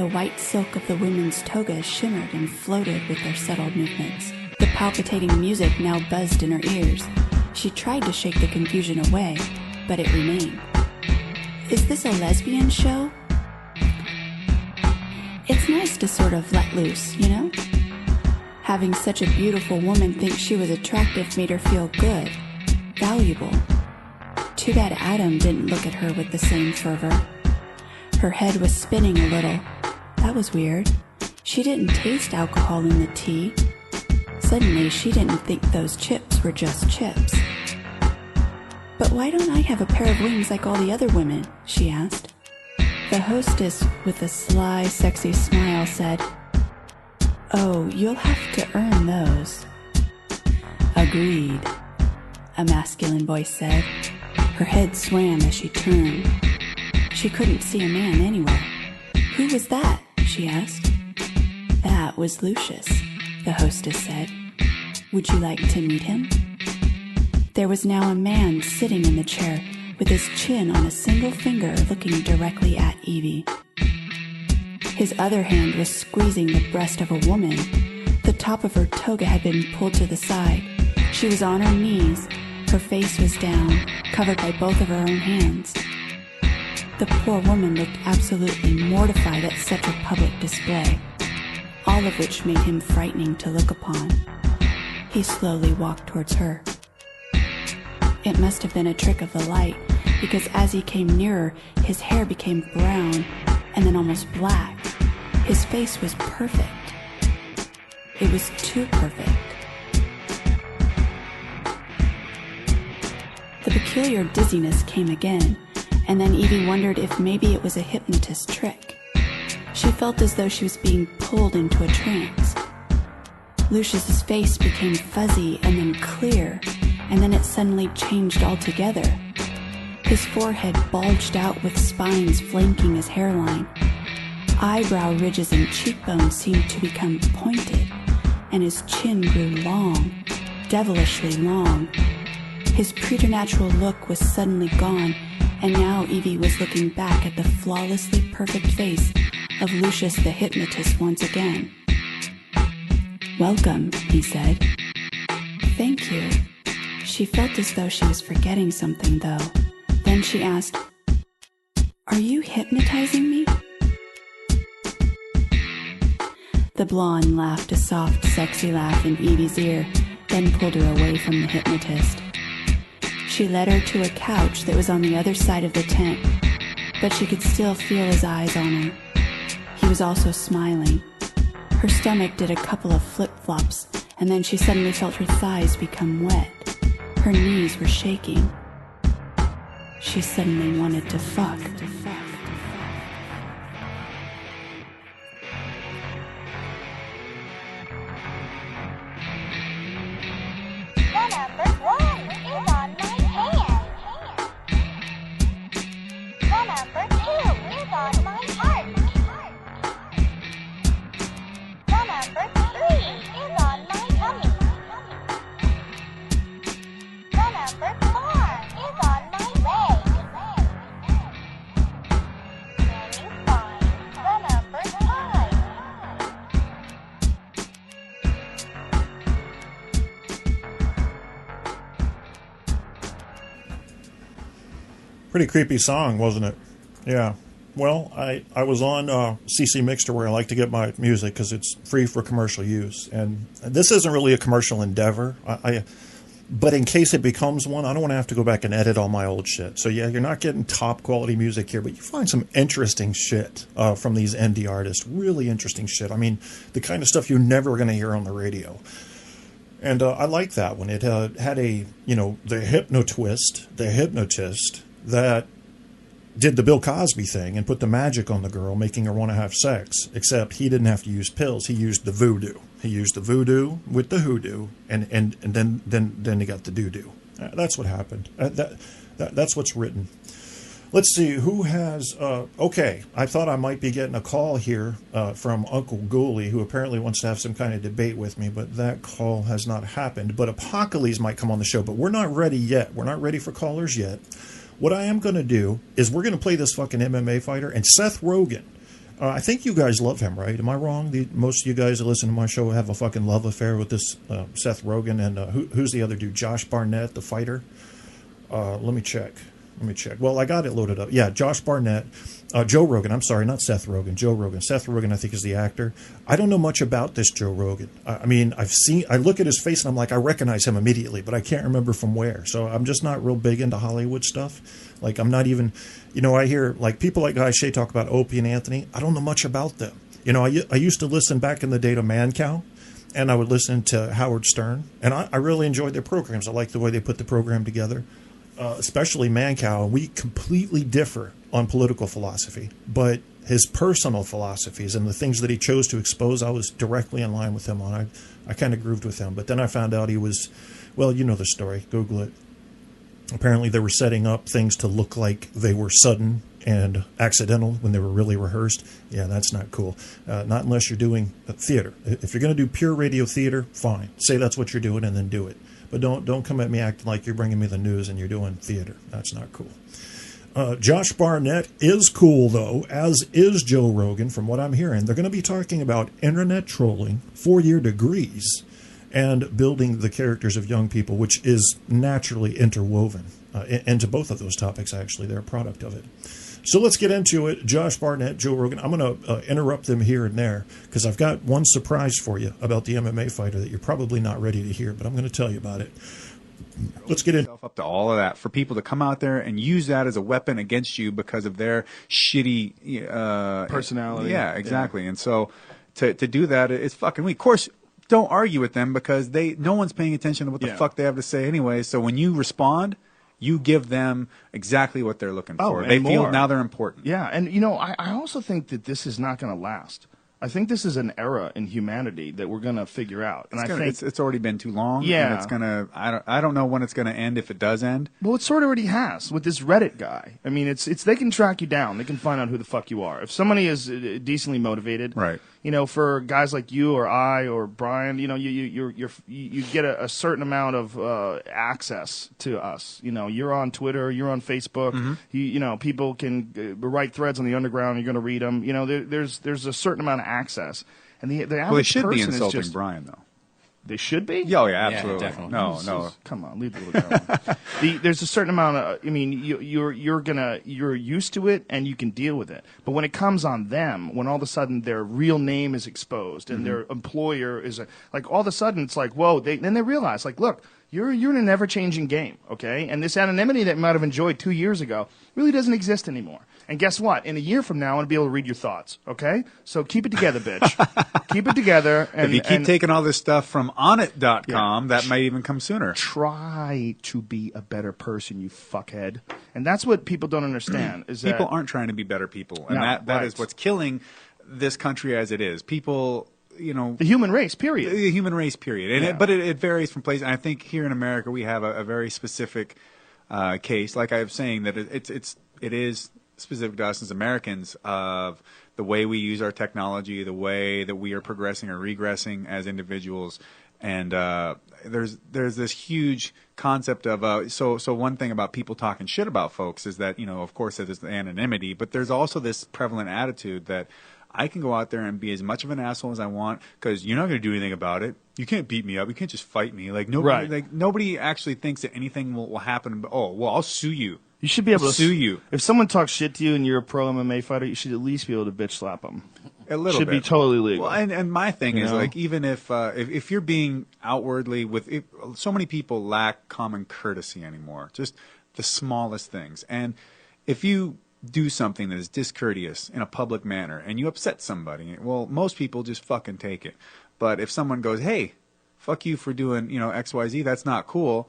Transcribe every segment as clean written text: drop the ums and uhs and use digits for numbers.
The white silk of the women's togas shimmered and floated with their settled movements. The palpitating music now buzzed in her ears. She tried to shake the confusion away, but it remained. Is this a lesbian show? It's nice to sort of let loose, you know? Having such a beautiful woman think she was attractive made her feel good, valuable. Too bad Adam didn't look at her with the same fervor. Her head was spinning a little. That was weird. She didn't taste alcohol in the tea. Suddenly, she didn't think those chips were just chips. But why don't I have a pair of wings like all the other women? She asked. The hostess, with a sly, sexy smile, said, Oh, you'll have to earn those. Agreed, a masculine voice said. Her head swam as she turned. She couldn't see a man anywhere. Who was that? She asked. That was Lucius, the hostess said. Would you like to meet him? There was now a man sitting in the chair with his chin on a single finger looking directly at Evie. His other hand was squeezing the breast of a woman. The top of her toga had been pulled to the side. She was on her knees. Her face was down, covered by both of her own hands. The poor woman looked absolutely mortified at such a public display, all of which made him frightening to look upon. He slowly walked towards her. It must have been a trick of the light, because as he came nearer, his hair became brown and then almost black. His face was perfect. It was too perfect. The peculiar dizziness came again, and then Evie wondered if maybe it was a hypnotist trick. She felt as though she was being pulled into a trance. Lucius's face became fuzzy and then clear, and then it suddenly changed altogether. His forehead bulged out with spines flanking his hairline. Eyebrow ridges and cheekbones seemed to become pointed, and his chin grew long, devilishly long. His preternatural look was suddenly gone, and now Evie was looking back at the flawlessly perfect face of Lucius the hypnotist once again. Welcome, he said. Thank you. She felt as though she was forgetting something, though. Then she asked, Are you hypnotizing me? The blonde laughed a soft, sexy laugh in Evie's ear, then pulled her away from the hypnotist. She led her to a couch that was on the other side of the tent, but she could still feel his eyes on her. He was also smiling. Her stomach did a couple of flip-flops, and then she suddenly felt her thighs become wet. Her knees were shaking. She suddenly wanted to fuck. Pretty creepy song, wasn't it? Yeah. Well, I was on CC Mixter, where I like to get my music because it's free for commercial use. And this isn't really a commercial endeavor. But in case it becomes one, I don't want to have to go back and edit all my old shit. So yeah, you're not getting top quality music here, but you find some interesting shit from these indie artists. Really interesting shit. I mean, the kind of stuff you're never going to hear on the radio. And I like that one. It had a, the hypnotist that did the Bill Cosby thing and put the magic on the girl, making her want to have sex, except he didn't have to use pills. He used the voodoo. He used the voodoo with the hoodoo, and then he got the doo-doo. That's what happened. That's what's written. Let's see, who has... okay, I thought I might be getting a call here from Uncle Ghoulie, who apparently wants to have some kind of debate with me, but that call has not happened. But Apocalypse might come on the show, but we're not ready yet. We're not ready for callers yet. What I am going to do is we're going to play this fucking MMA fighter, and Seth Rogen I think you guys love him, right? Am I wrong? Most of you guys that listen to my show have a fucking love affair with this Seth Rogen. And who's the other dude? Josh Barnett, the fighter? Let me check. Well, I got it loaded up. Yeah, Josh Barnett. Joe Rogan. I'm sorry, not Seth Rogen. Joe Rogan. Seth Rogen, I think, is the actor. I don't know much about this Joe Rogan. I mean, I look at his face and I'm like, I recognize him immediately, but I can't remember from where. So I'm just not real big into Hollywood stuff. Like, I'm not even, I hear, like, people like Guy Shea talk about Opie and Anthony. I don't know much about them. I used to listen back in the day to Man Cow, and I would listen to Howard Stern, and I really enjoyed their programs. I like the way they put the program together. Especially Mancow, we completely differ on political philosophy, but his personal philosophies and the things that he chose to expose, I was directly in line with him on. I kind of grooved with him, but then I found out he was, well, you know the story. Google it. Apparently they were setting up things to look like they were sudden and accidental when they were really rehearsed. Yeah, that's not cool. Not unless you're doing theater. If you're going to do pure radio theater, fine. Say that's what you're doing and then do it. But don't come at me acting like you're bringing me the news and you're doing theater. That's not cool. Josh Barnett is cool, though, as is Joe Rogan, from what I'm hearing. They're going to be talking about internet trolling, 4-year degrees, and building the characters of young people, which is naturally interwoven into both of those topics, actually. They're a product of it. So let's get into it. Josh Barnett, Joe Rogan. I'm going to interrupt them here and there because I've got one surprise for you about the MMA fighter that you're probably not ready to hear, but I'm going to tell you about it. Let's get into up to all of that for people to come out there and use that as a weapon against you because of their shitty personality. Yeah, exactly. Yeah. And so to do that, it's fucking weak. Of course, don't argue with them because no one's paying attention to what the fuck they have to say anyway. So when you respond, you give them exactly what they're looking for. They feel now they're important. Yeah, and I also think that this is not going to last. I think this is an era in humanity that we're going to figure out. And I think it's already been too long. Yeah, and it's gonna. I don't know when it's going to end if it does end. Well, it sort of already has with this Reddit guy. I mean, it's they can track you down. They can find out who the fuck you are. If somebody is decently motivated, right? For guys like you or I or Brian, you get a certain amount of access to us. You're on Twitter, you're on Facebook. Mm-hmm. People can write threads on the underground. You're going to read them. There's a certain amount of access. And the average they should be person insulting is just, Brian, though. They should be? Oh, yeah, absolutely. Yeah, definitely. No. Come on, leave the little girl alone. There's a certain amount of. You're used to it and you can deal with it. But when it comes on them, when all of a sudden their real name is exposed and their employer is all of a sudden it's like, whoa. Then they realize, look, you're in a never-changing game, okay? And this anonymity that you might have enjoyed 2 years ago really doesn't exist anymore. And guess what? In a year from now, I'm going to be able to read your thoughts, okay? So keep it together, bitch. Keep it together. And, if you keep taking all this stuff from onit.com, that might even come sooner. Try to be a better person, you fuckhead. And that's what people don't understand. Is people that aren't trying to be better people. And that is what's killing this country as it is. People... the human race, period. The human race, period. And but it varies from place. And I think here in America we have a very specific case. Like I was saying, that it is specific to us as Americans of the way we use our technology, the way that we are progressing or regressing as individuals. And there's this huge concept of so one thing about people talking shit about folks is that of course there's the anonymity, but there's also this prevalent attitude that I can go out there and be as much of an asshole as I want because you're not going to do anything about it. You can't beat me up. You can't just fight me. Nobody actually thinks that anything will happen. Oh, well, I'll sue you. You should be able to sue you. If someone talks shit to you and you're a pro MMA fighter, you should at least be able to bitch slap them. A little should bit. Be totally legal. Well, and my thing is even if you're being outwardly so many people lack common courtesy anymore, just the smallest things, and if you do something that is discourteous in a public manner and you upset somebody, well, most people just fucking take it. But if someone goes, hey, fuck you for doing, XYZ, that's not cool,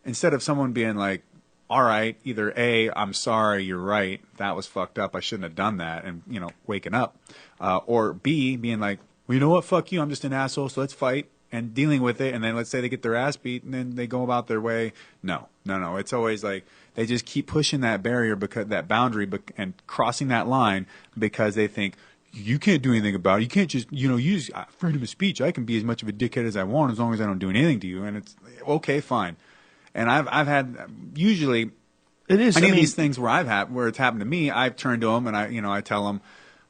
instead of someone being like, all right, either A, I'm sorry, you're right, that was fucked up, I shouldn't have done that, and, waking up, or B, being like, well, you know what, fuck you, I'm just an asshole, so let's fight, and dealing with it, and then let's say they get their ass beat, and then they go about their way. No. It's always like they just keep pushing that barrier, because that boundary, and crossing that line because they think you can't do anything about it. You can't just use freedom of speech. I can be as much of a dickhead as I want as long as I don't do anything to you. And it's okay, fine. And I've had usually it is any of these things where it's happened to me. I've turned to them and I tell them,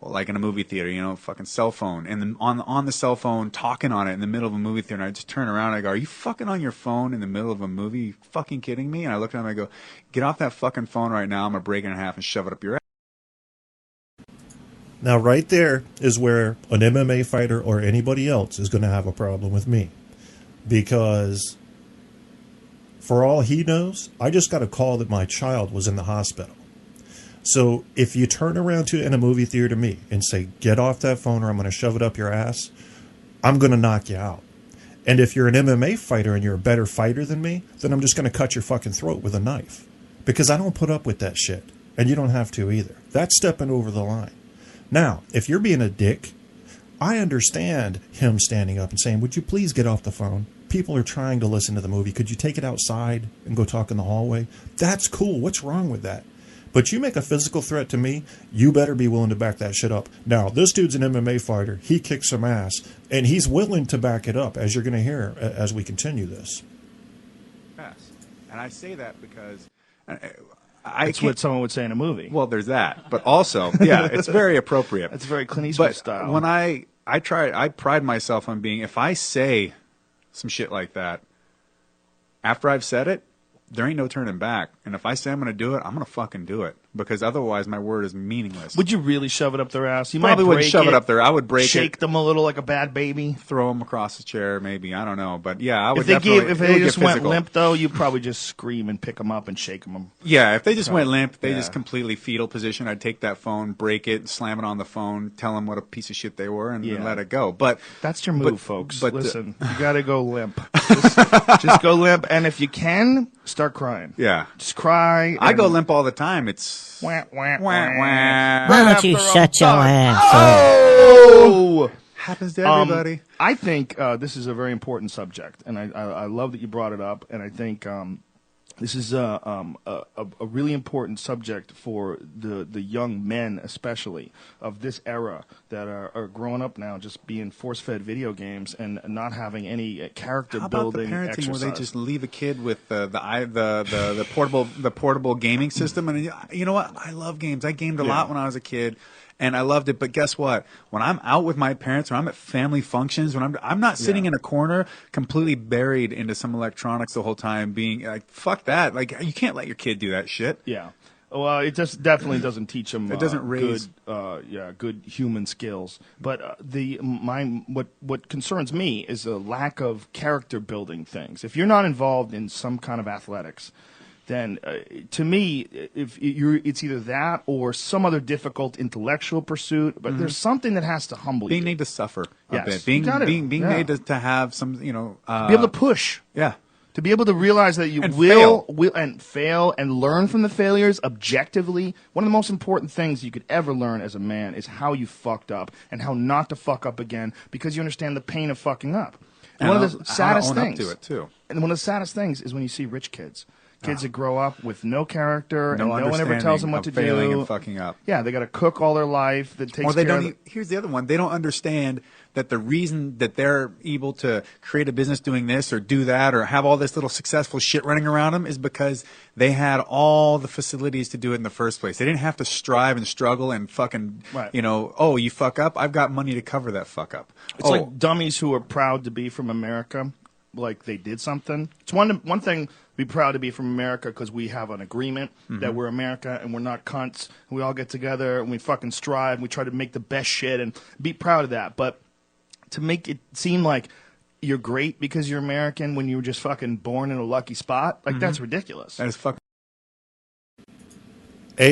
like in a movie theater, you know, fucking cell phone, and then on the cell phone talking on it in the middle of a movie theater, and I just turn around and I go, are you fucking on your phone in the middle of a movie? You fucking kidding me? And I look at him and I go, get off that fucking phone right now. I'm going to break it in half and shove it up your ass. Now, right there is where an MMA fighter or anybody else is going to have a problem with me. Because for all he knows, I just got a call that my child was in the hospital. So if you turn around in a movie theater to me and say, get off that phone or I'm going to shove it up your ass, I'm going to knock you out. And if you're an MMA fighter and you're a better fighter than me, then I'm just going to cut your fucking throat with a knife. Because I don't put up with that shit. And you don't have to either. That's stepping over the line. Now, if you're being a dick, I understand him standing up and saying, would you please get off the phone? People are trying to listen to the movie. Could you take it outside and go talk in the hallway? That's cool. What's wrong with that? But you make a physical threat to me, you better be willing to back that shit up. Now, this dude's an MMA fighter. He kicks some ass, and he's willing to back it up, as you're going to hear as we continue this. Yes. And I say that because It's what someone would say in a movie. Well, there's that. But also, yeah, it's very appropriate. It's very Clint Eastwood but style. When I pride myself on being, if I say some shit like that, after I've said it, there ain't no turning back. And if I say I'm going to do it, I'm going to fucking do it. Because otherwise my word is meaningless. Would you really shove it up their ass? You Probably might wouldn't shove it up there. I would break shake them a little like a bad baby. Throw them across the chair, maybe. I don't know. But yeah, I would if they just went physical. limp, though, you'd probably just scream and pick them up and shake them. Yeah, if they just went limp, they just completely fetal position, I'd take that phone, break it, slam it on the phone, tell them what a piece of shit they were, and then let it go. But that's your move, folks. But listen, you got to go limp. Just go limp, and if you can, start crying. Yeah. Just cry. I go limp all the time. It's... Wah, wah, Why don't you shut your ass up? Oh! Happens to everybody. I think this is a very important subject, and I love that you brought it up, and I think this is a really important subject for the young men, especially, of this era that are growing up now just being force-fed video games and not having any character building How about the parenting exercise. where they just leave a kid with the portable gaming system? And you know what? I love games. I gamed a lot when I was a kid. And I loved it, but guess what? When I'm out with my parents, when I'm at family functions, when I'm not sitting in a corner completely buried into some electronics the whole time, being like, fuck that. Like, you can't let your kid do that shit. Yeah. Well, it just definitely doesn't teach them. It doesn't raise good human skills. But what concerns me is the lack of character building things. If you're not involved in some kind of athletics, then to me, it's either that or some other difficult intellectual pursuit. But there's something that has to humble you. Being made to suffer a bit. Being made to have some, be able to push. Yeah. To be able to realize that you and will fail and learn from the failures objectively. One of the most important things you could ever learn as a man is how you fucked up and how not to fuck up again, because you understand the pain of fucking up. And one of the saddest things, up to it too. And one of the saddest things is when you see rich kids. Kids that grow up with no character and no one ever tells them what to do. Failing and fucking up. Yeah, they got to cook all their life. That takes Here's the other one. They don't understand that the reason that they're able to create a business doing this or do that or have all this little successful shit running around them is because they had all the facilities to do it in the first place. They didn't have to strive and struggle and fucking, oh, you fuck up? I've got money to cover that fuck up. It's like dummies who are proud to be from America, like they did something. It's one thing to be proud to be from America because we have an agreement that we're America and we're not cunts. And we all get together and we fucking strive and we try to make the best shit and be proud of that. But to make it seem like you're great because you're American when you were just fucking born in a lucky spot, like that's ridiculous. That is fucking...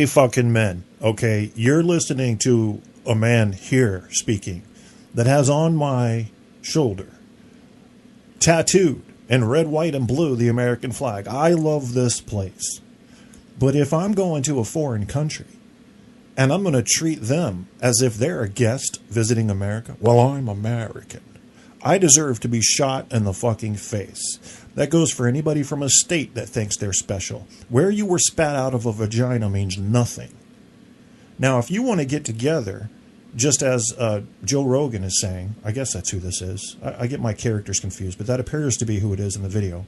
Fucking men, okay? You're listening to a man here speaking that has on my shoulder, tattooed in red, white, and blue, the American flag. I love this place. But if I'm going to a foreign country and I'm going to treat them as if they're a guest visiting America, well, I'm American. I deserve to be shot in the fucking face. That goes for anybody from a state that thinks they're special. Where you were spat out of a vagina means nothing. Now, if you want to get together, just as Joe Rogan is saying, I guess that's who this is. I get my characters confused, but that appears to be who it is in the video.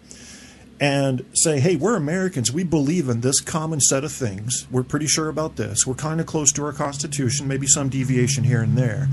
and say, hey, we're Americans. We believe in this common set of things. We're pretty sure about this. We're kind of close to our Constitution, maybe some deviation here and there.